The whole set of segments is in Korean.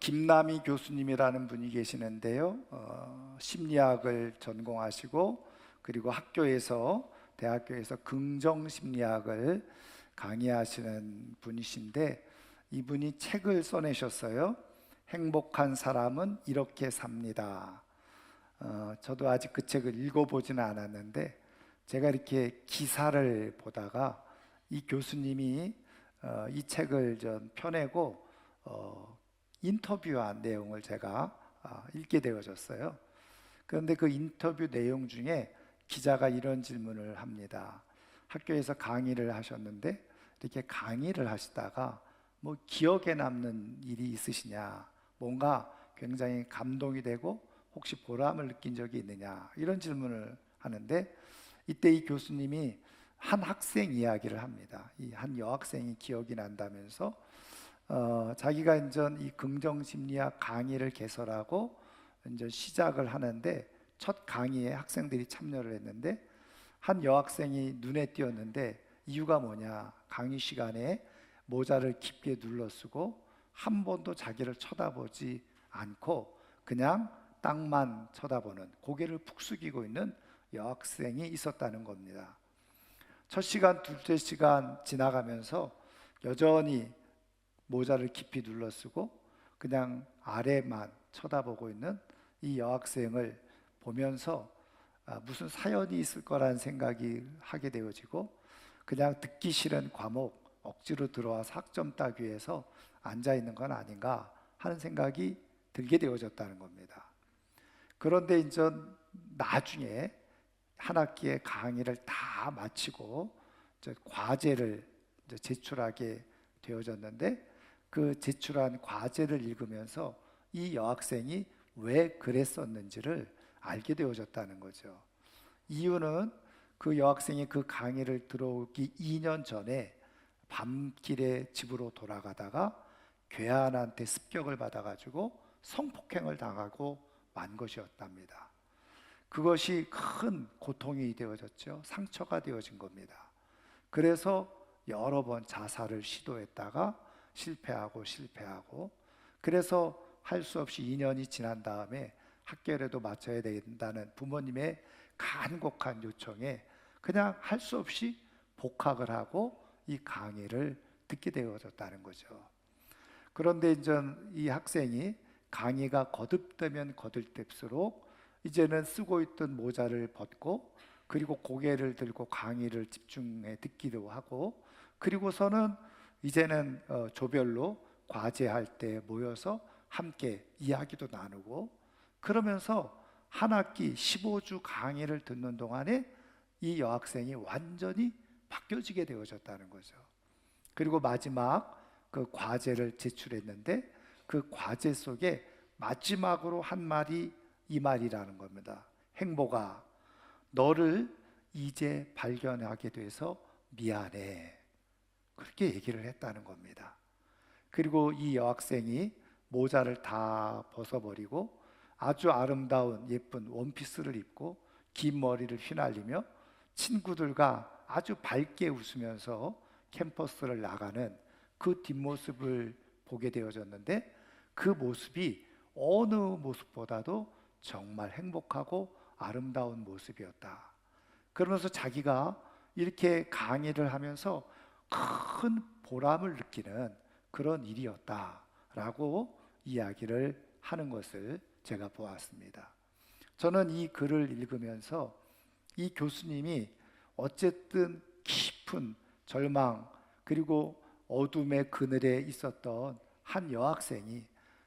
김남희 교수님이라는 분이 계시는데요. 심리학을 전공하시고 그리고 대학교에서 긍정 심리학을 강의하시는 분이신데, 이분이 책을 써내셨어요. 행복한 사람은 이렇게 삽니다. 저도 아직 그 책을 읽어보지는 않았는데, 제가 이렇게 기사를 보다가 이 교수님이 이 책을 좀 펴내고 인터뷰한 내용을 제가 읽게 되어졌어요. 그런데 그 인터뷰 내용 중에 기자가 이런 질문을 합니다. 학교에서 강의를 하셨는데 이렇게 강의를 하시다가 뭐 기억에 남는 일이 있으시냐, 뭔가 굉장히 감동이 되고 혹시 보람을 느낀 적이 있느냐, 이런 질문을 하는데, 이때 이 교수님이 한 학생 이야기를 합니다. 이 한 여학생이 기억이 난다면서 자기가 이제 이 긍정심리학 강의를 개설하고 이제 시작을 하는데, 첫 강의에 학생들이 참여를 했는데 한 여학생이 눈에 띄었는데, 이유가 뭐냐, 강의 시간에 모자를 깊게 눌러 쓰고 한 번도 자기를 쳐다보지 않고 그냥 땅만 쳐다보는, 고개를 푹 숙이고 있는 여학생이 있었다는 겁니다. 첫 시간, 둘째 시간 지나가면서 여전히 모자를 깊이 눌러 쓰고 그냥 아래만 쳐다보고 있는 이 여학생을 보면서 무슨 사연이 있을 거란 생각이 하게 되어지고, 그냥 듣기 싫은 과목 억지로 들어와서 학점 따기 위해서 앉아 있는 건 아닌가 하는 생각이 들게 되어졌다는 겁니다. 그런데 이제 나중에 한 학기의 강의를 다 마치고 과제를 제출하게 되어졌는데, 그 제출한 과제를 읽으면서 이 여학생이 왜 그랬었는지를 알게 되어졌다는 거죠. 이유는 그 여학생이 그 강의를 들어오기 2년 전에 밤길에 집으로 돌아가다가 괴한한테 습격을 받아가지고 성폭행을 당하고 만 것이었답니다. 그것이 큰 고통이 되어졌죠. 상처가 되어진 겁니다. 그래서 여러 번 자살을 시도했다가 실패하고 그래서 할 수 없이 2년이 지난 다음에 학교라도 마쳐야 된다는 부모님의 간곡한 요청에 그냥 할 수 없이 복학을 하고 이 강의를 듣게 되어졌다는 거죠. 그런데 이제 이 학생이 강의가 거듭되면 거듭될수록 이제는 쓰고 있던 모자를 벗고 그리고 고개를 들고 강의를 집중해 듣기도 하고, 그리고서는 이제는 조별로 과제할 때 모여서 함께 이야기도 나누고, 그러면서 한 학기 15주 강의를 듣는 동안에 이 여학생이 완전히 바뀌어지게 되어졌다는 거죠. 그리고 마지막 그 과제를 제출했는데, 그 과제 속에 마지막으로 한 말이 이 말이라는 겁니다. 행복아, 너를 이제 발견하게 돼서 미안해. 그렇게 얘기를 했다는 겁니다. 그리고 이 여학생이 모자를 다 벗어버리고 아주 아름다운 예쁜 원피스를 입고 긴 머리를 휘날리며 친구들과 아주 밝게 웃으면서 캠퍼스를 나가는 그 뒷모습을 보게 되어졌는데, 그 모습이 어느 모습보다도 정말 행복하고 아름다운 모습이었다. 그러면서 자기가 이렇게 강의를 하면서 큰 보람을 느끼는 그런 일이었다라고 이야기를 하는 것을 제가 보았습니다. 저는 이 글을 읽으면서 이 교수님이 어쨌든 깊은 절망 그리고 어둠의 그늘에 있었던 한 여학생이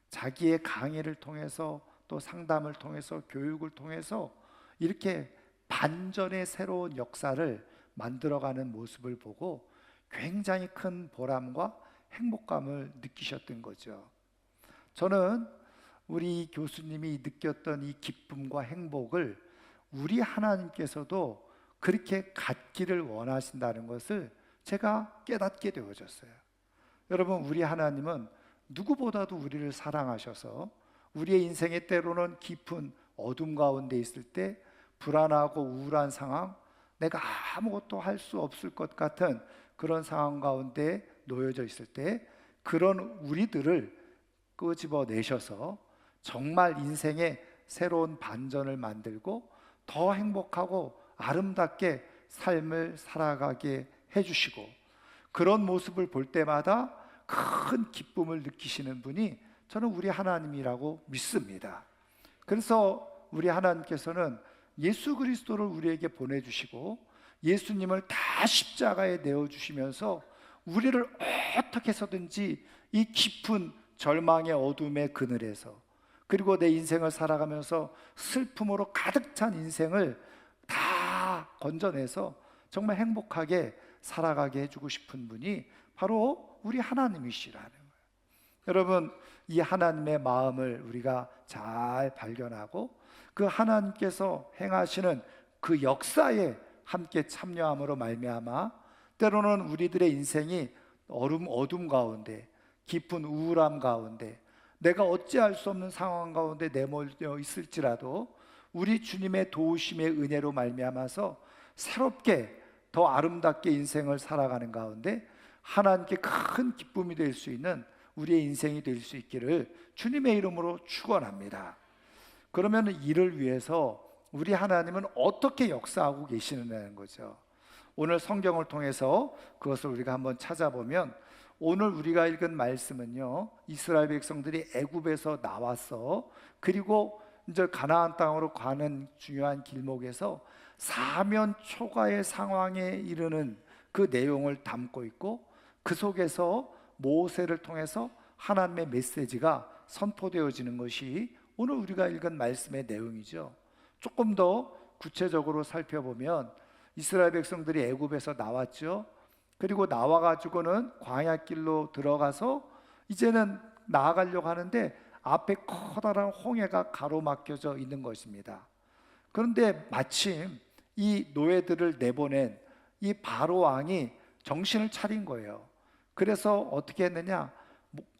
자기의 강의를 통해서 또 상담을 통해서 교육을 통해서 이렇게 반전의 새로운 역사를 만들어가는 모습을 보고 굉장히 큰 보람과 행복감을 느끼셨던 거죠. 저는 우리 교수님이 느꼈던 이 기쁨과 행복을 우리 하나님께서도 그렇게 갖기를 원하신다는 것을 제가 깨닫게 되어졌어요. 여러분, 우리 하나님은 누구보다도 우리를 사랑하셔서 우리의 인생의 때로는 깊은 어둠 가운데 있을 때, 불안하고 우울한 상황, 내가 아무것도 할 수 없을 것 같은 그런 상황 가운데 놓여져 있을 때, 그런 우리들을 끄집어내셔서 정말 인생의 새로운 반전을 만들고 더 행복하고 아름답게 삶을 살아가게 해주시고, 그런 모습을 볼 때마다 큰 기쁨을 느끼시는 분이 저는 우리 하나님이라고 믿습니다. 그래서 우리 하나님께서는 예수 그리스도를 우리에게 보내주시고 예수님을 다 십자가에 내어주시면서 우리를 어떻게 해서든지 이 깊은 절망의 어둠의 그늘에서, 그리고 내 인생을 살아가면서 슬픔으로 가득 찬 인생을 다 건져내서 정말 행복하게 살아가게 해주고 싶은 분이 바로 우리 하나님이시라는 거예요. 여러분, 이 하나님의 마음을 우리가 잘 발견하고 그 하나님께서 행하시는 그 역사에 함께 참여함으로 말미암아 때로는 우리들의 인생이 어둠 가운데, 깊은 우울함 가운데, 내가 어찌할 수 없는 상황 가운데 내몰려 있을지라도 우리 주님의 도우심의 은혜로 말미암아서 새롭게 더 아름답게 인생을 살아가는 가운데 하나님께 큰 기쁨이 될 수 있는 우리의 인생이 될 수 있기를 주님의 이름으로 축원합니다. 그러면 이를 위해서 우리 하나님은 어떻게 역사하고 계시느냐는 거죠. 오늘 성경을 통해서 그것을 우리가 한번 찾아보면, 오늘 우리가 읽은 말씀은요, 이스라엘 백성들이 애굽에서 나왔어, 그리고 이제 가나안 땅으로 가는 중요한 길목에서 사면 초가의 상황에 이르는 그 내용을 담고 있고, 그 속에서 모세를 통해서 하나님의 메시지가 선포되어지는 것이 오늘 우리가 읽은 말씀의 내용이죠. 조금 더 구체적으로 살펴보면 이스라엘 백성들이 애굽에서 나왔죠. 그리고 나와가지고는 광야길로 들어가서 이제는 나아가려고 하는데 앞에 커다란 홍해가 가로막혀져 있는 것입니다. 그런데 마침 이 노예들을 내보낸 이 바로 왕이 정신을 차린 거예요. 그래서 어떻게 했느냐,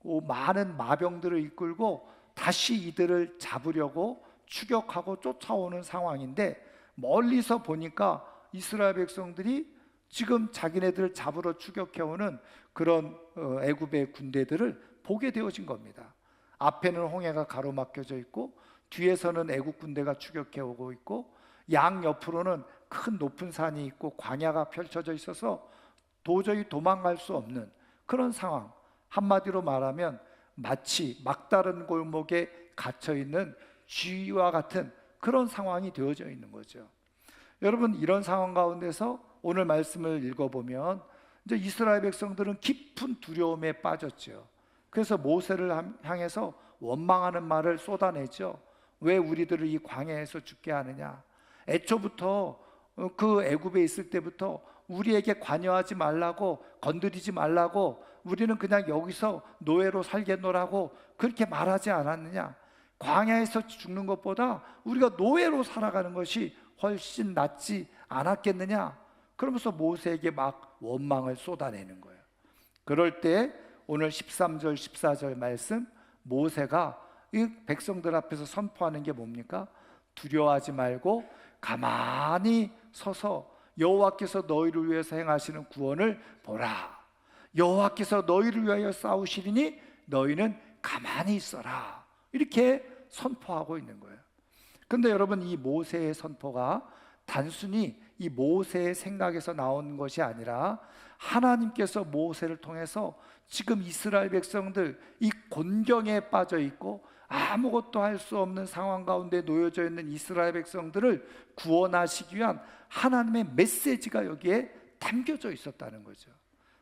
많은 마병들을 이끌고 다시 이들을 잡으려고 추격하고 쫓아오는 상황인데, 멀리서 보니까 이스라엘 백성들이 지금 자기네들을 잡으러 추격해오는 그런 애굽의 군대들을 보게 되어진 겁니다. 앞에는 홍해가 가로막혀져 있고 뒤에서는 애굽 군대가 추격해오고 있고, 양 옆으로는 큰 높은 산이 있고 광야가 펼쳐져 있어서 도저히 도망갈 수 없는 그런 상황, 한마디로 말하면 마치 막다른 골목에 갇혀있는 쥐와 같은 그런 상황이 되어져 있는 거죠. 여러분, 이런 상황 가운데서 오늘 말씀을 읽어보면 이제 이스라엘 백성들은 깊은 두려움에 빠졌죠. 그래서 모세를 향해서 원망하는 말을 쏟아내죠. 왜 우리들을 이 광야에서 죽게 하느냐, 애초부터 그 애굽에 있을 때부터 우리에게 관여하지 말라고, 건드리지 말라고, 우리는 그냥 여기서 노예로 살겠노라고 그렇게 말하지 않았느냐, 광야에서 죽는 것보다 우리가 노예로 살아가는 것이 훨씬 낫지 않았겠느냐, 그러면서 모세에게 막 원망을 쏟아내는 거예요. 그럴 때 오늘 13절 14절 말씀, 모세가 이 백성들 앞에서 선포하는 게 뭡니까? 두려워하지 말고 가만히 서서 여호와께서 너희를 위해서 행하시는 구원을 보라. 여호와께서 너희를 위하여 싸우시리니 너희는 가만히 있어라. 이렇게 선포하고 있는 거예요. 그런데 여러분, 이 모세의 선포가 단순히 이 모세의 생각에서 나온 것이 아니라 하나님께서 모세를 통해서 지금 이스라엘 백성들, 이 곤경에 빠져 있고 아무것도 할 수 없는 상황 가운데 놓여져 있는 이스라엘 백성들을 구원하시기 위한 하나님의 메시지가 여기에 담겨져 있었다는 거죠.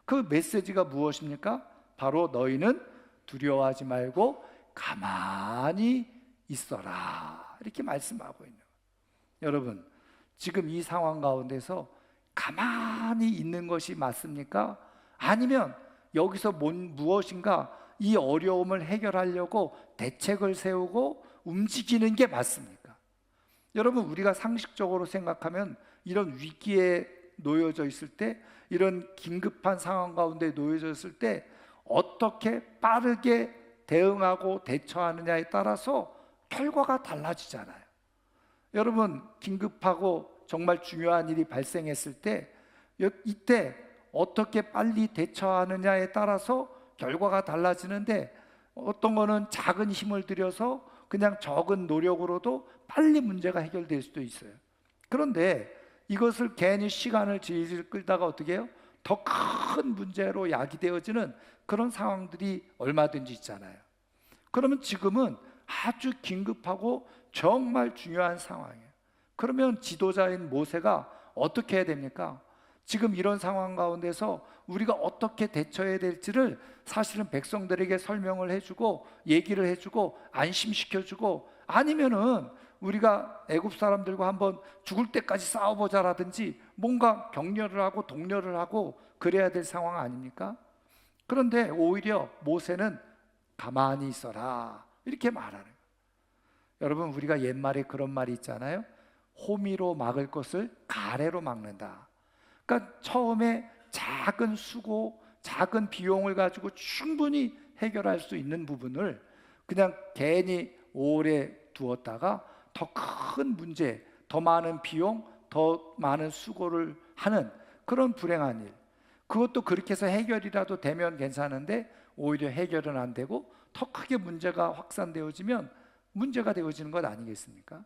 그 메시지가 무엇입니까? 바로 너희는 두려워하지 말고 가만히 있어라, 이렇게 말씀하고 있는 거예요. 여러분, 지금 이 상황 가운데서 가만히 있는 것이 맞습니까? 아니면 여기서 무엇인가 이 어려움을 해결하려고 대책을 세우고 움직이는 게 맞습니까? 여러분, 우리가 상식적으로 생각하면 이런 위기에 놓여져 있을 때, 이런 긴급한 상황 가운데 놓여져 있을 때 어떻게 빠르게 대응하고 대처하느냐에 따라서 결과가 달라지잖아요. 여러분, 긴급하고 정말 중요한 일이 발생했을 때 이때 어떻게 빨리 대처하느냐에 따라서 결과가 달라지는데, 어떤 거는 작은 힘을 들여서 그냥 적은 노력으로도 빨리 문제가 해결될 수도 있어요. 그런데 이것을 괜히 시간을 질질 끌다가 어떻게 해요? 더 큰 문제로 야기되어지는 그런 상황들이 얼마든지 있잖아요. 그러면 지금은 아주 긴급하고 정말 중요한 상황이에요. 그러면 지도자인 모세가 어떻게 해야 됩니까? 지금 이런 상황 가운데서 우리가 어떻게 대처해야 될지를 사실은 백성들에게 설명을 해주고 얘기를 해주고 안심시켜주고, 아니면은 우리가 애굽 사람들과 한번 죽을 때까지 싸워보자라든지 뭔가 격려를 하고 독려를 하고 그래야 될 상황 아닙니까? 그런데 오히려 모세는 가만히 있어라 이렇게 말하는 거예요. 여러분, 우리가 옛말에 그런 말이 있잖아요. 호미로 막을 것을 가래로 막는다. 그러니까 처음에 작은 수고, 작은 비용을 가지고 충분히 해결할 수 있는 부분을 그냥 괜히 오래 두었다가 더 큰 문제, 더 많은 비용, 더 많은 수고를 하는 그런 불행한 일, 그것도 그렇게 해서 해결이라도 되면 괜찮은데 오히려 해결은 안 되고 더 크게 문제가 확산되어지면 문제가 되어지는 것 아니겠습니까?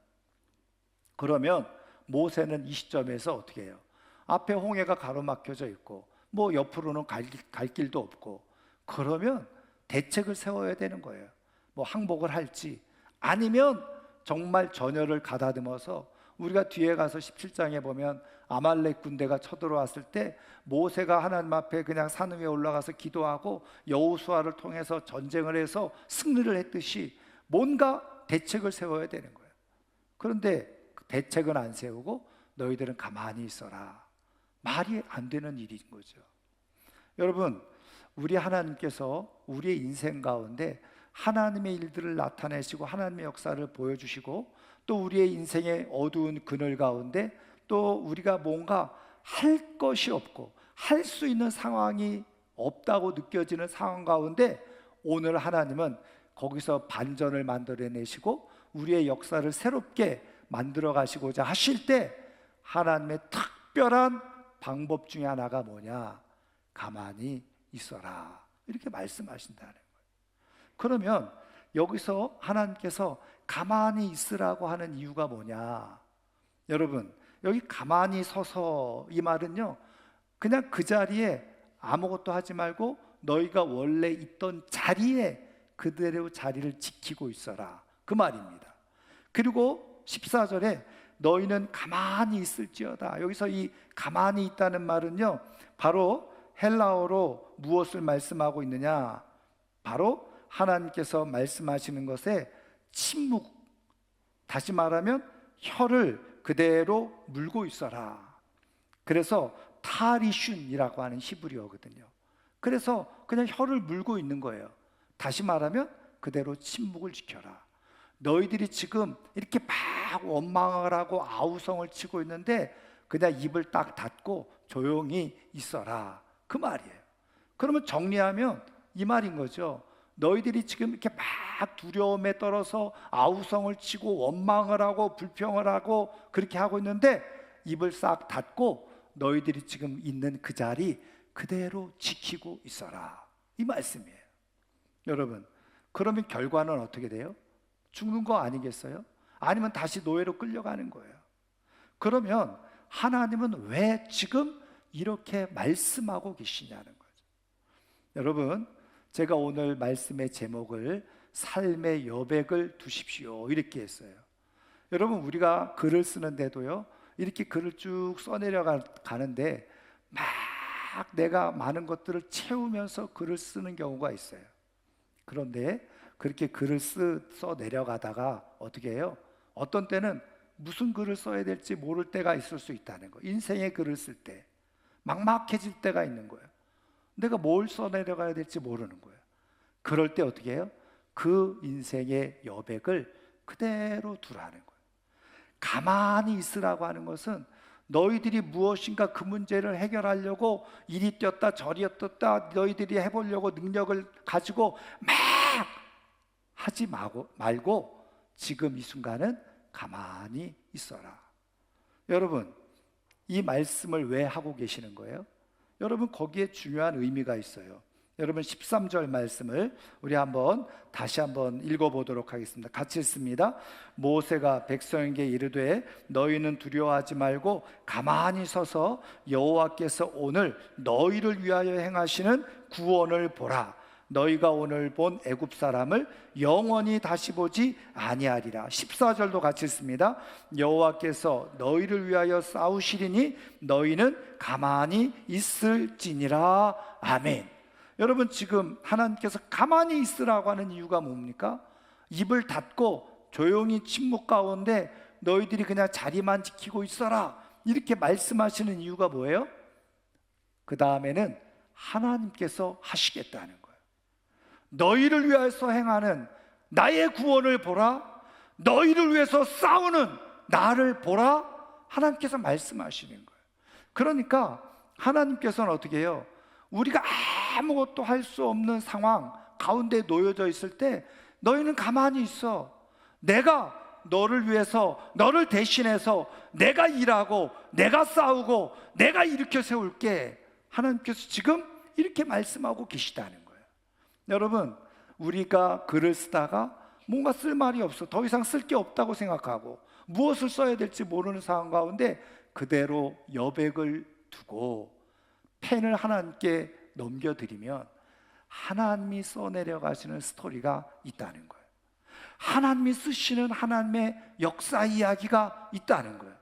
그러면 모세는 이 시점에서 어떻게 해요? 앞에 홍해가 가로막혀져 있고 뭐 옆으로는 갈 길도 없고, 그러면 대책을 세워야 되는 거예요. 뭐 항복을 할지, 아니면 정말 전열을 가다듬어서, 우리가 뒤에 가서 17장에 보면 아말렉 군대가 쳐들어왔을 때 모세가 하나님 앞에 그냥 산 위에 올라가서 기도하고 여호수아를 통해서 전쟁을 해서 승리를 했듯이 뭔가 대책을 세워야 되는 거예요. 그런데 그 대책은 안 세우고 너희들은 가만히 있어라. 말이 안 되는 일인 거죠. 여러분, 우리 하나님께서 우리의 인생 가운데 하나님의 일들을 나타내시고 하나님의 역사를 보여주시고, 또 우리의 인생의 어두운 그늘 가운데 또 우리가 뭔가 할 것이 없고 할 수 있는 상황이 없다고 느껴지는 상황 가운데 오늘 하나님은 거기서 반전을 만들어내시고 우리의 역사를 새롭게 만들어 가시고자 하실 때 하나님의 특별한 방법 중에 하나가 뭐냐? 가만히 있어라 이렇게 말씀하신다는 거예요. 그러면 여기서 하나님께서 가만히 있으라고 하는 이유가 뭐냐? 여러분, 여기 가만히 서서 이 말은요, 그냥 그 자리에 아무것도 하지 말고 너희가 원래 있던 자리에 그대로 자리를 지키고 있어라, 그 말입니다. 그리고 14절에 너희는 가만히 있을지어다. 여기서 이 가만히 있다는 말은요, 바로 헬라어로 무엇을 말씀하고 있느냐? 바로 하나님께서 말씀하시는 것에 침묵, 다시 말하면 혀를 그대로 물고 있어라. 그래서 타리슌이라고 하는 히브리어거든요. 그래서 그냥 혀를 물고 있는 거예요. 다시 말하면 그대로 침묵을 지켜라. 너희들이 지금 이렇게 막 원망을 하고 아우성을 치고 있는데 그냥 입을 딱 닫고 조용히 있어라, 그 말이에요. 그러면 정리하면 이 말인 거죠. 너희들이 지금 이렇게 막 두려움에 떨어서 아우성을 치고 원망을 하고 불평을 하고 그렇게 하고 있는데 입을 싹 닫고 너희들이 지금 있는 그 자리 그대로 지키고 있어라, 이 말씀이에요. 여러분, 그러면 결과는 어떻게 돼요? 죽는 거 아니겠어요? 아니면 다시 노예로 끌려가는 거예요. 그러면 하나님은 왜 지금 이렇게 말씀하고 계시냐는 거죠. 여러분, 제가 오늘 말씀의 제목을 삶의 여백을 두십시오 이렇게 했어요. 여러분, 우리가 글을 쓰는데도요, 이렇게 글을 쭉 써내려 가는데 막 내가 많은 것들을 채우면서 글을 쓰는 경우가 있어요. 그런데 그렇게 글을 써 내려가다가 어떻게 해요? 어떤 때는 무슨 글을 써야 될지 모를 때가 있을 수 있다는 거예요. 인생의 글을 쓸 때 막막해질 때가 있는 거예요. 내가 뭘 써 내려가야 될지 모르는 거예요. 그럴 때 어떻게 해요? 그 인생의 여백을 그대로 두라는 거예요. 가만히 있으라고 하는 것은 너희들이 무엇인가 그 문제를 해결하려고 이리 뛰었다 저리 뛰었다 너희들이 해보려고 능력을 가지고 막 하지 말고 지금 이 순간은 가만히 있어라. 여러분, 이 말씀을 왜 하고 계시는 거예요? 여러분, 거기에 중요한 의미가 있어요. 여러분 13절 말씀을 우리 다시 한번 읽어보도록 하겠습니다. 같이 읽습니다. 모세가 백성에게 이르되 너희는 두려워하지 말고 가만히 서서 여호와께서 오늘 너희를 위하여 행하시는 구원을 보라. 너희가 오늘 본 애굽 사람을 영원히 다시 보지 아니하리라. 14절도 같이 읽습니다. 여호와께서 너희를 위하여 싸우시리니 너희는 가만히 있을지니라. 아멘. 여러분, 지금 하나님께서 가만히 있으라고 하는 이유가 뭡니까? 입을 닫고 조용히 침묵 가운데 너희들이 그냥 자리만 지키고 있어라, 이렇게 말씀하시는 이유가 뭐예요? 그 다음에는 하나님께서 하시겠다는 거예요. 너희를 위해서 행하는 나의 구원을 보라, 너희를 위해서 싸우는 나를 보라, 하나님께서 말씀하시는 거예요. 그러니까 하나님께서는 어떻게 해요? 우리가 아무것도 할 수 없는 상황 가운데 놓여져 있을 때 너희는 가만히 있어. 내가 너를 위해서, 너를 대신해서 내가 일하고 내가 싸우고 내가 일으켜 세울게. 하나님께서 지금 이렇게 말씀하고 계시다는 거예요. 여러분, 우리가 글을 쓰다가 뭔가 쓸 말이 없어, 더 이상 쓸 게 없다고 생각하고 무엇을 써야 될지 모르는 상황 가운데 그대로 여백을 두고 펜을 하나님께 넘겨드리면 하나님이 써내려 가시는 스토리가 있다는 거예요. 하나님이 쓰시는 하나님의 역사 이야기가 있다는 거예요.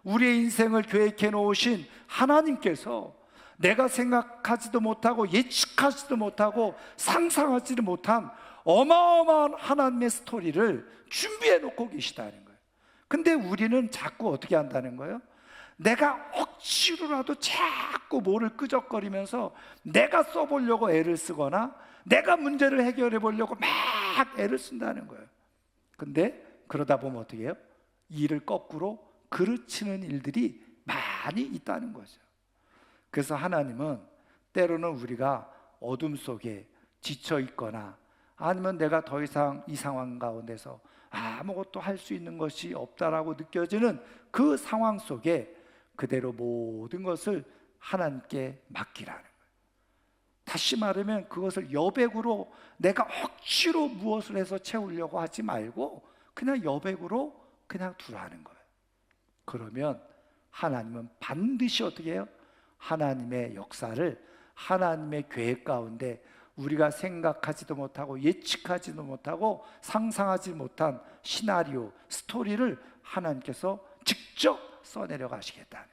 우리의 인생을 계획해 놓으신 하나님께서 내가 생각하지도 못하고 예측하지도 못하고 상상하지도 못한 어마어마한 하나님의 스토리를 준비해 놓고 계시다는 거예요. 근데 우리는 자꾸 어떻게 한다는 거예요? 내가 억지로라도 자꾸 뭐를 끄적거리면서 내가 써보려고 애를 쓰거나 내가 문제를 해결해 보려고 막 애를 쓴다는 거예요. 근데 그러다 보면 어떻게 해요? 일을 거꾸로 그르치는 일들이 많이 있다는 거죠. 그래서 하나님은 때로는 우리가 어둠 속에 지쳐 있거나 아니면 내가 더 이상 이 상황 가운데서 아무것도 할 수 있는 것이 없다라고 느껴지는 그 상황 속에 그대로 모든 것을 하나님께 맡기라는 거예요. 다시 말하면 그것을 여백으로 내가 억지로 무엇을 해서 채우려고 하지 말고 그냥 여백으로 그냥 두라는 거예요. 그러면 하나님은 반드시 어떻게 해요? 하나님의 역사를, 하나님의 계획 가운데 우리가 생각하지도 못하고 예측하지도 못하고 상상하지 못한 시나리오, 스토리를 하나님께서 직접 써내려 가시겠다는.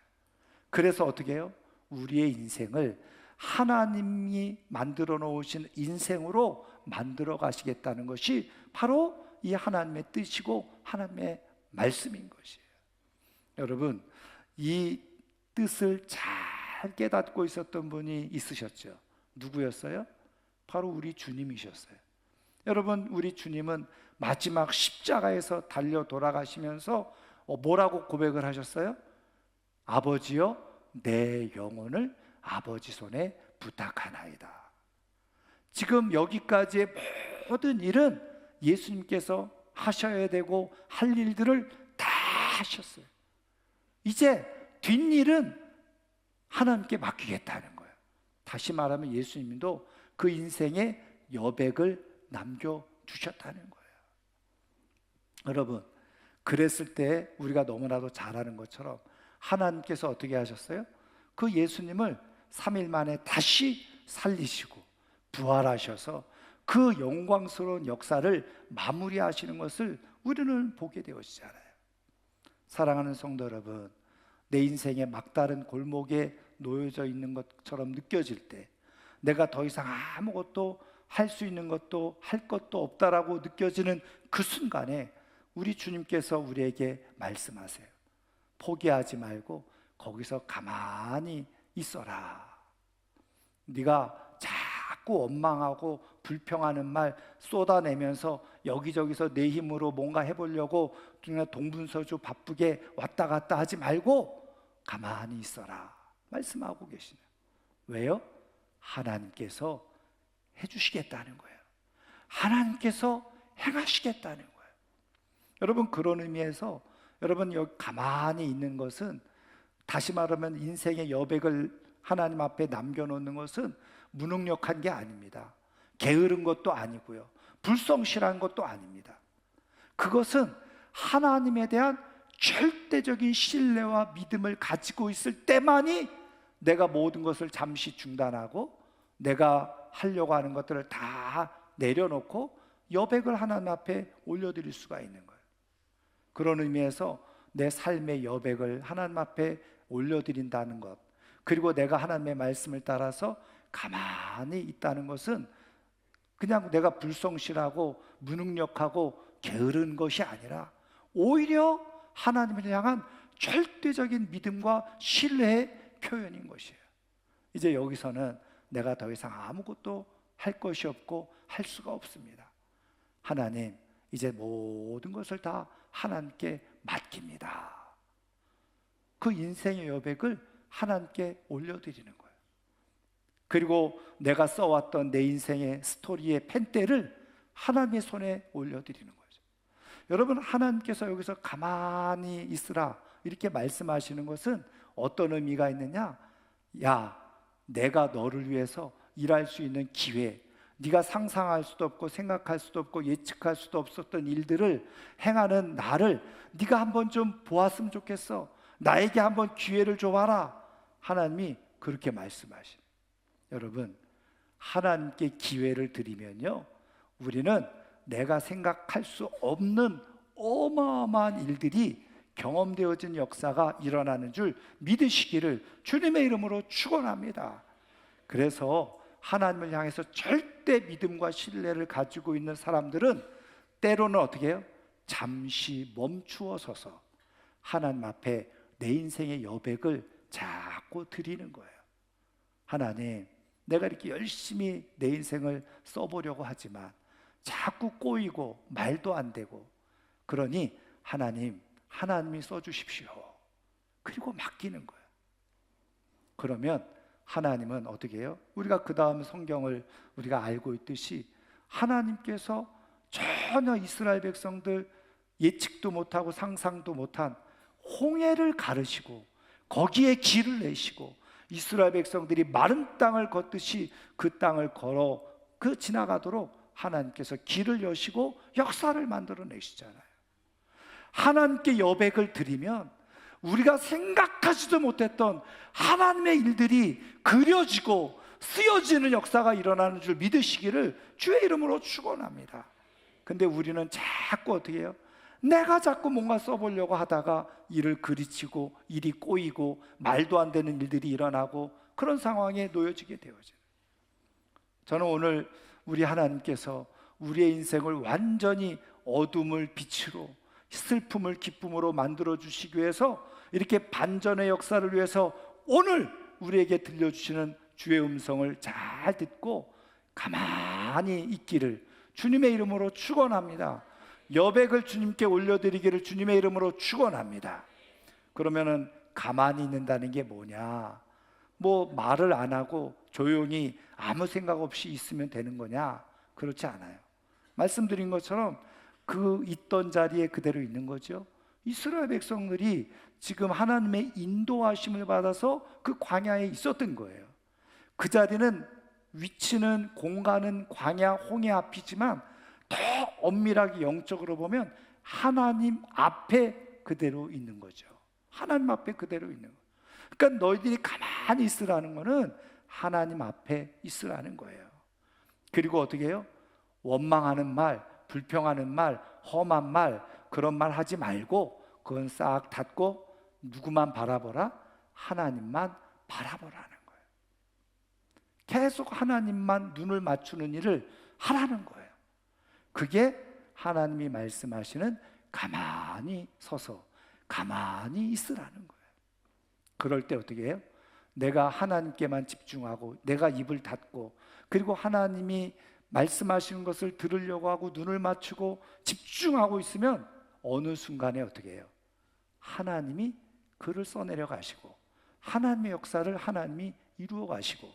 그래서 어떻게 해요? 우리의 인생을 하나님이 만들어 놓으신 인생으로 만들어 가시겠다는 것이 바로 이 하나님의 뜻이고 하나님의 말씀인 것이에요. 여러분, 이 뜻을 잘 깨닫고 있었던 분이 있으셨죠. 누구였어요? 바로 우리 주님이셨어요. 여러분, 우리 주님은 마지막 십자가에서 달려 돌아가시면서 뭐라고 고백을 하셨어요? 아버지여, 내 영혼을 아버지 손에 부탁하나이다. 지금 여기까지의 모든 일은 예수님께서 하셔야 되고 할 일들을 다 하셨어요. 이제 뒷일은 하나님께 맡기겠다는 거예요. 다시 말하면 예수님도 그 인생의 여백을 남겨주셨다는 거예요. 여러분, 그랬을 때 우리가 너무나도 잘 아는 것처럼 하나님께서 어떻게 하셨어요? 그 예수님을 3일 만에 다시 살리시고 부활하셔서 그 영광스러운 역사를 마무리하시는 것을 우리는 보게 되었잖아요. 사랑하는 성도 여러분, 내 인생의 막다른 골목에 놓여져 있는 것처럼 느껴질 때, 내가 더 이상 아무것도 할 수 있는 것도 할 것도 없다라고 느껴지는 그 순간에 우리 주님께서 우리에게 말씀하세요. 포기하지 말고 거기서 가만히 있어라. 네가 자꾸 원망하고 불평하는 말 쏟아내면서 여기저기서 내 힘으로 뭔가 해보려고 그냥 동분서주 바쁘게 왔다 갔다 하지 말고 가만히 있어라 말씀하고 계시네요. 왜요? 하나님께서 해주시겠다는 거예요. 하나님께서 행하시겠다는 거예요. 여러분, 그런 의미에서 여러분 여기 가만히 있는 것은, 다시 말하면 인생의 여백을 하나님 앞에 남겨놓는 것은 무능력한 게 아닙니다. 게으른 것도 아니고요. 불성실한 것도 아닙니다. 그것은 하나님에 대한 절대적인 신뢰와 믿음을 가지고 있을 때만이 내가 모든 것을 잠시 중단하고 내가 하려고 하는 것들을 다 내려놓고 여백을 하나님 앞에 올려드릴 수가 있는 거예요. 그런 의미에서 내 삶의 여백을 하나님 앞에 올려드린다는 것, 그리고 내가 하나님의 말씀을 따라서 가만히 있다는 것은 그냥 내가 불성실하고 무능력하고 게으른 것이 아니라 오히려 하나님을 향한 절대적인 믿음과 신뢰의 표현인 것이에요. 이제 여기서는 내가 더 이상 아무것도 할 것이 없고 할 수가 없습니다. 하나님, 이제 모든 것을 다 하나님께 맡깁니다. 그 인생의 여백을 하나님께 올려드리는 거예요. 그리고 내가 써왔던 내 인생의 스토리의 펜대를 하나님의 손에 올려드리는 거죠. 여러분, 하나님께서 여기서 가만히 있으라 이렇게 말씀하시는 것은 어떤 의미가 있느냐? 야, 내가 너를 위해서 일할 수 있는 기회, 네가 상상할 수도 없고 생각할 수도 없고 예측할 수도 없었던 일들을 행하는 나를 네가 한번 좀 보았으면 좋겠어. 나에게 한번 기회를 줘봐라. 하나님이 그렇게 말씀하십니다. 여러분, 하나님께 기회를 드리면요, 우리는 내가 생각할 수 없는 어마어마한 일들이 경험되어진 역사가 일어나는 줄 믿으시기를 주님의 이름으로 축원합니다. 그래서 하나님을 향해서 절대 믿음과 신뢰를 가지고 있는 사람들은 때로는 어떻게 해요? 잠시 멈추어 서서 하나님 앞에 내 인생의 여백을 자꾸 드리는 거예요. 하나님, 내가 이렇게 열심히 내 인생을 써보려고 하지만 자꾸 꼬이고 말도 안 되고, 그러니 하나님이 써주십시오. 그리고 맡기는 거예요. 그러면 하나님은 어떻게 해요? 우리가 그 다음 성경을 우리가 알고 있듯이 하나님께서 전혀 이스라엘 백성들 예측도 못하고 상상도 못한 홍해를 가르시고 거기에 길을 내시고 이스라엘 백성들이 마른 땅을 걷듯이 그 땅을 걸어 지나가도록 하나님께서 길을 여시고 역사를 만들어내시잖아요. 하나님께 여백을 드리면 우리가 생각하지도 못했던 하나님의 일들이 그려지고 쓰여지는 역사가 일어나는 줄 믿으시기를 주의 이름으로 축원합니다. 근데 우리는 자꾸 어떻게 해요? 내가 자꾸 뭔가 써보려고 하다가 일을 그르치고 일이 꼬이고 말도 안 되는 일들이 일어나고 그런 상황에 놓여지게 되어져요. 저는 오늘 우리 하나님께서 우리의 인생을 완전히 어둠을 빛으로, 슬픔을 기쁨으로 만들어 주시기 위해서 이렇게 반전의 역사를 위해서 오늘 우리에게 들려주시는 주의 음성을 잘 듣고 가만히 있기를 주님의 이름으로 축원합니다. 여백을 주님께 올려드리기를 주님의 이름으로 축원합니다. 그러면은 가만히 있는다는 게 뭐냐? 뭐 말을 안 하고 조용히 아무 생각 없이 있으면 되는 거냐? 그렇지 않아요. 말씀드린 것처럼 그 있던 자리에 그대로 있는 거죠. 이스라엘 백성들이 지금 하나님의 인도하심을 받아서 그 광야에 있었던 거예요. 그 자리는, 위치는, 공간은 광야 홍해 앞이지만 더 엄밀하게 영적으로 보면 하나님 앞에 그대로 있는 거죠. 하나님 앞에 그대로 있는 거예요. 그러니까 너희들이 가만히 있으라는 거는 하나님 앞에 있으라는 거예요. 그리고 어떻게 해요? 원망하는 말, 불평하는 말, 험한 말, 그런 말 하지 말고 그건 싹 닫고 누구만 바라보라? 하나님만 바라보라는 거예요. 계속 하나님만 눈을 맞추는 일을 하라는 거예요. 그게 하나님이 말씀하시는 가만히 서서 가만히 있으라는 거예요. 그럴 때 어떻게 해요? 내가 하나님께만 집중하고 내가 입을 닫고 그리고 하나님이 말씀하시는 것을 들으려고 하고 눈을 맞추고 집중하고 있으면 어느 순간에 어떻게 해요? 하나님이 글을 써내려 가시고 하나님의 역사를 하나님이 이루어 가시고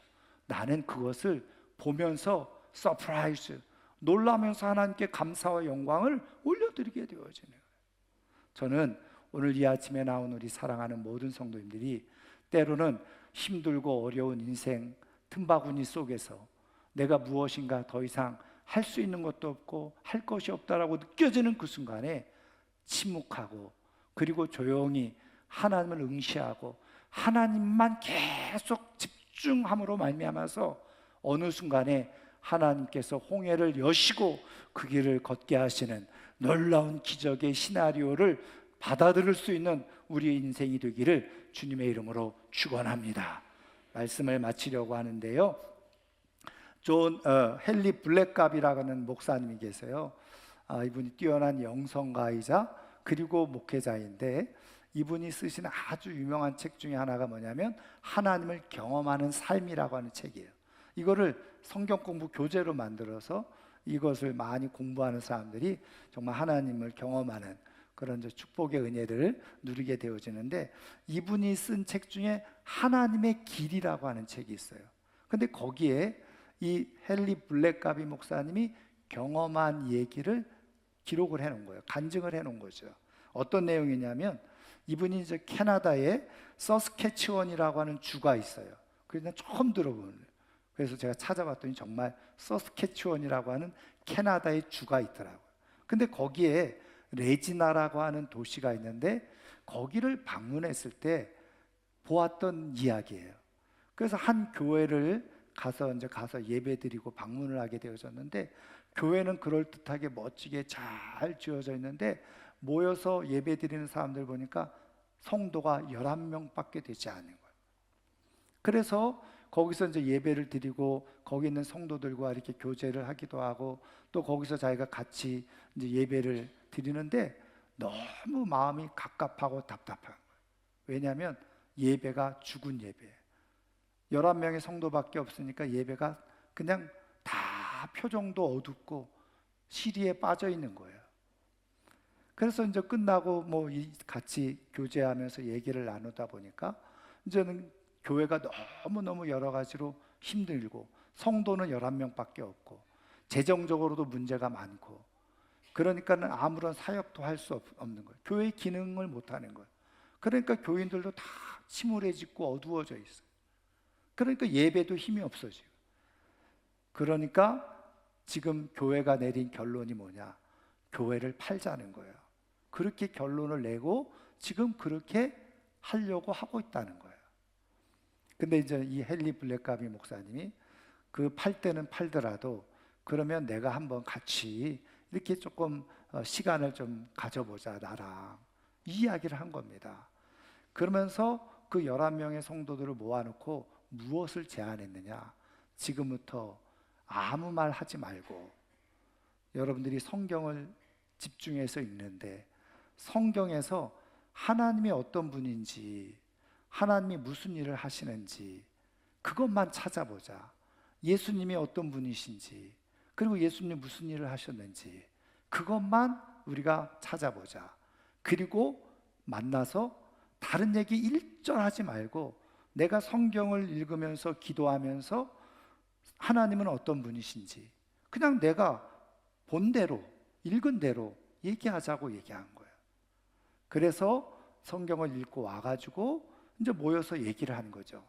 나는 그것을 보면서 서프라이즈, 놀라면서 하나님께 감사와 영광을 올려드리게 되어지는 거예요. 저는 오늘 이 아침에 나온 우리 사랑하는 모든 성도님들이 때로는 힘들고 어려운 인생, 틈바구니 속에서 내가 무엇인가 더 이상 할 수 있는 것도 없고 할 것이 없다라고 느껴지는 그 순간에 침묵하고, 그리고 조용히 하나님을 응시하고 하나님만 계속 집중함으로 말미암아서 어느 순간에 하나님께서 홍해를 여시고 그 길을 걷게 하시는 놀라운 기적의 시나리오를 받아들일 수 있는 우리의 인생이 되기를 주님의 이름으로 축원합니다. 말씀을 마치려고 하는데요, 존 헨리 블랙갑이라는 목사님이 계세요. 이분이 뛰어난 영성가이자 그리고 목회자인데, 이분이 쓰신 아주 유명한 책 중에 하나가 뭐냐면 하나님을 경험하는 삶이라고 하는 책이에요. 이거를 성경 공부 교재로 만들어서 이것을 많이 공부하는 사람들이 정말 하나님을 경험하는 그런 축복의 은혜를 누리게 되어지는데, 이분이 쓴 책 중에 하나님의 길이라고 하는 책이 있어요. 근데 거기에 이 헨리 블랙가비 목사님이 경험한 얘기를 기록을 해놓은 거예요. 간증을 해놓은 거죠. 어떤 내용이냐면, 이분이 이제 캐나다에 서스캐치원이라고 하는 주가 있어요. 그래서 처음 들어보는 거예요. 그래서 제가 찾아봤더니 정말 서스캐치원이라고 하는 캐나다의 주가 있더라고요. 근데 거기에 레지나라고 하는 도시가 있는데, 거기를 방문했을 때 보았던 이야기예요. 그래서 한 교회를 가서 예배드리고 방문을 하게 되어졌는데, 교회는 그럴듯하게 멋지게 잘 지어져 있는데 모여서 예배드리는 사람들 보니까 성도가 11명밖에 되지 않은 거예요. 그래서 거기서 이제 예배를 드리고 거기 있는 성도들과 이렇게 교제를 하기도 하고, 또 거기서 자기가 같이 이제 예배를 드리는데 너무 마음이 갑갑하고 답답한 거예요. 왜냐하면 예배가 죽은 예배예요. 11명의 성도밖에 없으니까 예배가 그냥 다 표정도 어둡고 시리에 빠져 있는 거예요. 그래서 이제 끝나고 같이 교제하면서 얘기를 나누다 보니까 이제는 교회가 너무너무 여러 가지로 힘들고 성도는 11명밖에 없고 재정적으로도 문제가 많고, 그러니까는 아무런 사역도 할 수 없는 거예요. 교회의 기능을 못 하는 거예요. 그러니까 교인들도 다 침울해지고 어두워져 있어요. 그러니까 예배도 힘이 없어지고. 그러니까 지금 교회가 내린 결론이 뭐냐? 교회를 팔자는 거예요. 그렇게 결론을 내고 지금 그렇게 하려고 하고 있다는 거예요. 근데 이제 이 헨리 블랙가비 목사님이 그 팔 때는 팔더라도 그러면 내가 한번 같이 이렇게 조금 시간을 좀 가져보자, 나랑. 이 이야기를 한 겁니다. 그러면서 그 11명의 성도들을 모아놓고 무엇을 제안했느냐? 지금부터 아무 말 하지 말고 여러분들이 성경을 집중해서 읽는데 성경에서 하나님이 어떤 분인지, 하나님이 무슨 일을 하시는지 그것만 찾아보자. 예수님이 어떤 분이신지, 그리고 예수님이 무슨 일을 하셨는지 그것만 우리가 찾아보자. 그리고 만나서 다른 얘기 일절하지 말고 내가 성경을 읽으면서 기도하면서 하나님은 어떤 분이신지 그냥 내가 본 대로 읽은 대로 얘기하자고 얘기한 거예요. 그래서 성경을 읽고 와가지고 이제 모여서 얘기를 하는 거죠.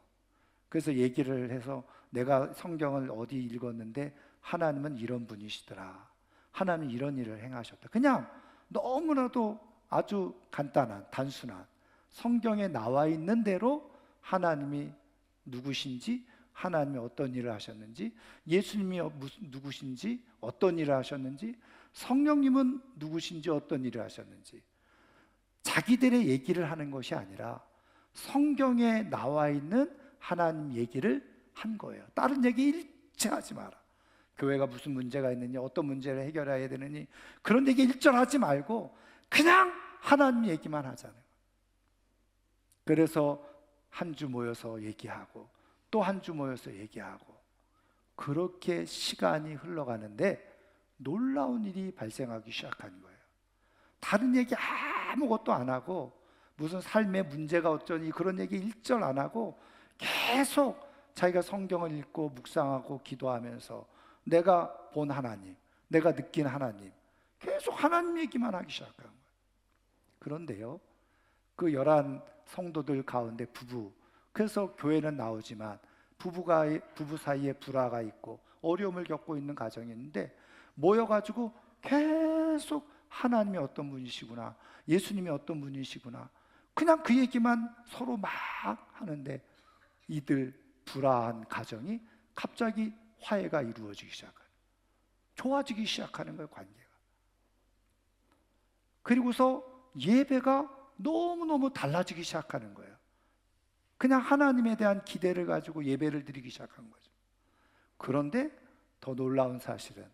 그래서 얘기를 해서 내가 성경을 어디 읽었는데 하나님은 이런 분이시더라, 하나님은 이런 일을 행하셨다. 그냥 너무나도 아주 간단한 단순한 성경에 나와 있는 대로 하나님이 누구신지, 하나님이 어떤 일을 하셨는지, 예수님이 누구신지, 어떤 일을 하셨는지, 성령님은 누구신지, 어떤 일을 하셨는지 자기들의 얘기를 하는 것이 아니라 성경에 나와 있는 하나님 얘기를 한 거예요. 다른 얘기 일체하지 마라. 교회가 무슨 문제가 있느니, 어떤 문제를 해결해야 되느니 그런 얘기 일절하지 말고 그냥 하나님 얘기만 하자는 거예요. 그래서 한 주 모여서 얘기하고 또 한 주 모여서 얘기하고 그렇게 시간이 흘러가는데 놀라운 일이 발생하기 시작한 거예요. 다른 얘기 아무것도 안 하고 무슨 삶의 문제가 어쩌니 그런 얘기 일절 안 하고 계속 자기가 성경을 읽고 묵상하고 기도하면서 내가 본 하나님, 내가 느낀 하나님, 계속 하나님 얘기만 하기 시작한 거예요. 그런데요, 그 11 성도들 가운데 부부, 그래서 교회는 나오지만 부부 사이에 불화가 있고 어려움을 겪고 있는 가정이 있는데 모여가지고 계속 하나님이 어떤 분이시구나, 예수님이 어떤 분이시구나, 그냥 그 얘기만 서로 막 하는데 이들 불화한 가정이 갑자기 화해가 이루어지기 시작하는, 좋아지기 시작하는 거예요, 관계가. 그리고서 예배가 너무너무 달라지기 시작하는 거예요. 그냥 하나님에 대한 기대를 가지고 예배를 드리기 시작한 거죠. 그런데 더 놀라운 사실은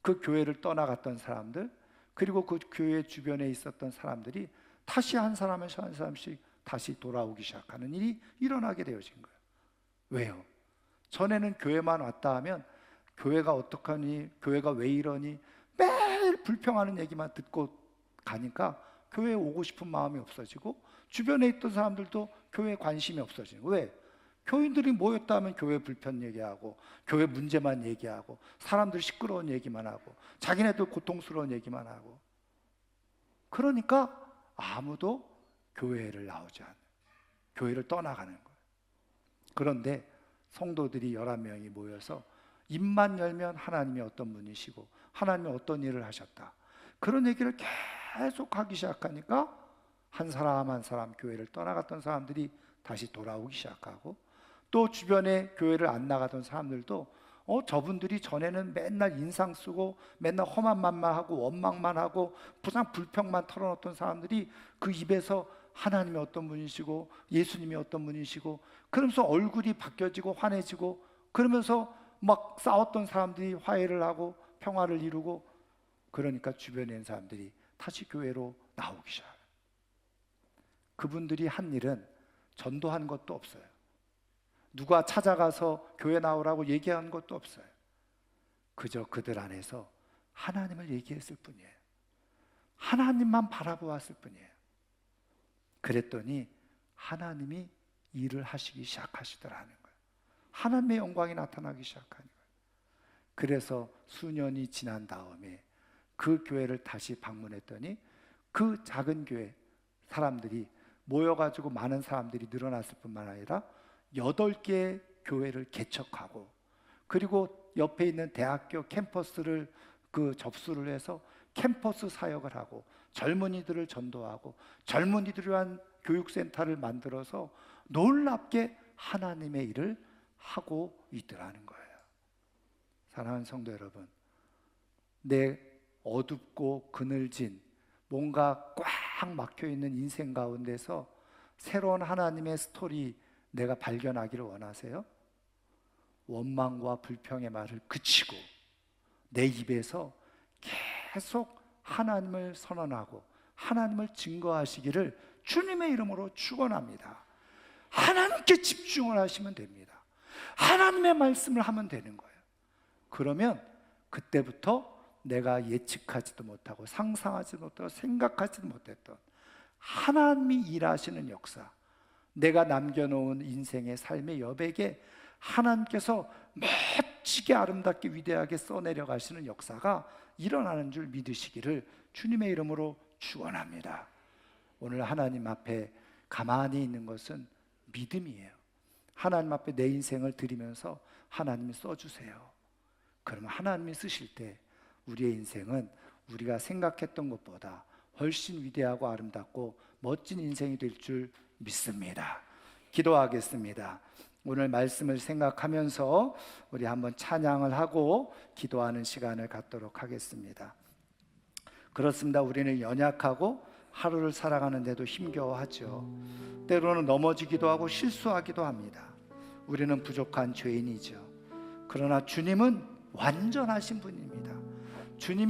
그 교회를 떠나갔던 사람들, 그리고 그 교회 주변에 있었던 사람들이 다시 한 사람에서 한 사람씩 다시 돌아오기 시작하는 일이 일어나게 되어진 거예요. 왜요? 전에는 교회만 왔다 하면 교회가 어떡하니, 교회가 왜 이러니, 매일 불평하는 얘기만 듣고 가니까 교회에 오고 싶은 마음이 없어지고 주변에 있던 사람들도 교회에 관심이 없어지는 거예요. 왜? 교인들이 모였다 하면 교회 불편 얘기하고 교회 문제만 얘기하고 사람들 시끄러운 얘기만 하고 자기네들 고통스러운 얘기만 하고, 그러니까 아무도 교회를 나오지 않아요. 교회를 떠나가는 거예요. 그런데 성도들이 11명이 모여서 입만 열면 하나님이 어떤 분이시고 하나님이 어떤 일을 하셨다, 그런 얘기를 계속 하기 시작하니까 한 사람 한 사람 교회를 떠나갔던 사람들이 다시 돌아오기 시작하고, 또 주변에 교회를 안 나가던 사람들도 저분들이 전에는 맨날 인상 쓰고 맨날 험한 말만 하고 원망만 하고 부상 불평만 털어놓던 사람들이 그 입에서 하나님이 어떤 분이시고 예수님이 어떤 분이시고 그러면서 얼굴이 바뀌어지고 환해지고, 그러면서 막 싸웠던 사람들이 화해를 하고 평화를 이루고, 그러니까 주변에 있는 사람들이 다시 교회로 나오기 시작해요. 그분들이 한 일은 전도한 것도 없어요. 누가 찾아가서 교회 나오라고 얘기한 것도 없어요. 그저 그들 안에서 하나님을 얘기했을 뿐이에요. 하나님만 바라보았을 뿐이에요. 그랬더니 하나님이 일을 하시기 시작하시더라는 거예요. 하나님의 영광이 나타나기 시작하는 거예요. 그래서 수년이 지난 다음에 그 교회를 다시 방문했더니 그 작은 교회 사람들이 모여가지고 많은 사람들이 늘어났을 뿐만 아니라 8개의 교회를 개척하고, 그리고 옆에 있는 대학교 캠퍼스를 접수를 해서 캠퍼스 사역을 하고 젊은이들을 전도하고 젊은이들을 위한 교육센터를 만들어서 놀랍게 하나님의 일을 하고 있더라는 거예요. 사랑하는 성도 여러분, 내 어둡고 그늘진 뭔가 꽉 막혀있는 인생 가운데서 새로운 하나님의 스토리 내가 발견하기를 원하세요? 원망과 불평의 말을 그치고 내 입에서 계속 하나님을 선언하고 하나님을 증거하시기를 주님의 이름으로 축원합니다. 하나님께 집중을 하시면 됩니다. 하나님의 말씀을 하면 되는 거예요. 그러면 그때부터 내가 예측하지도 못하고 상상하지도 못하고 생각하지도 못했던 하나님이 일하시는 역사, 내가 남겨놓은 인생의 삶의 여백에 하나님께서 멋지게 아름답게 위대하게 써내려 가시는 역사가 일어나는 줄 믿으시기를 주님의 이름으로 축원합니다. 오늘 하나님 앞에 가만히 있는 것은 믿음이에요. 하나님 앞에 내 인생을 드리면서 하나님이 써주세요. 그러면 하나님이 쓰실 때 우리의 인생은 우리가 생각했던 것보다 훨씬 위대하고 아름답고 멋진 인생이 될 줄 믿습니다. 기도하겠습니다. 오늘 말씀을 생각하면서 우리 한번 찬양을 하고 기도하는 시간을 갖도록 하겠습니다. 그렇습니다. 우리는 연약하고 하루를 살아가는데도 힘겨워하죠. 때로는 넘어지기도 하고 실수하기도 합니다. 우리는 부족한 죄인이죠. 그러나 주님은 완전하신 분입니다. 주님이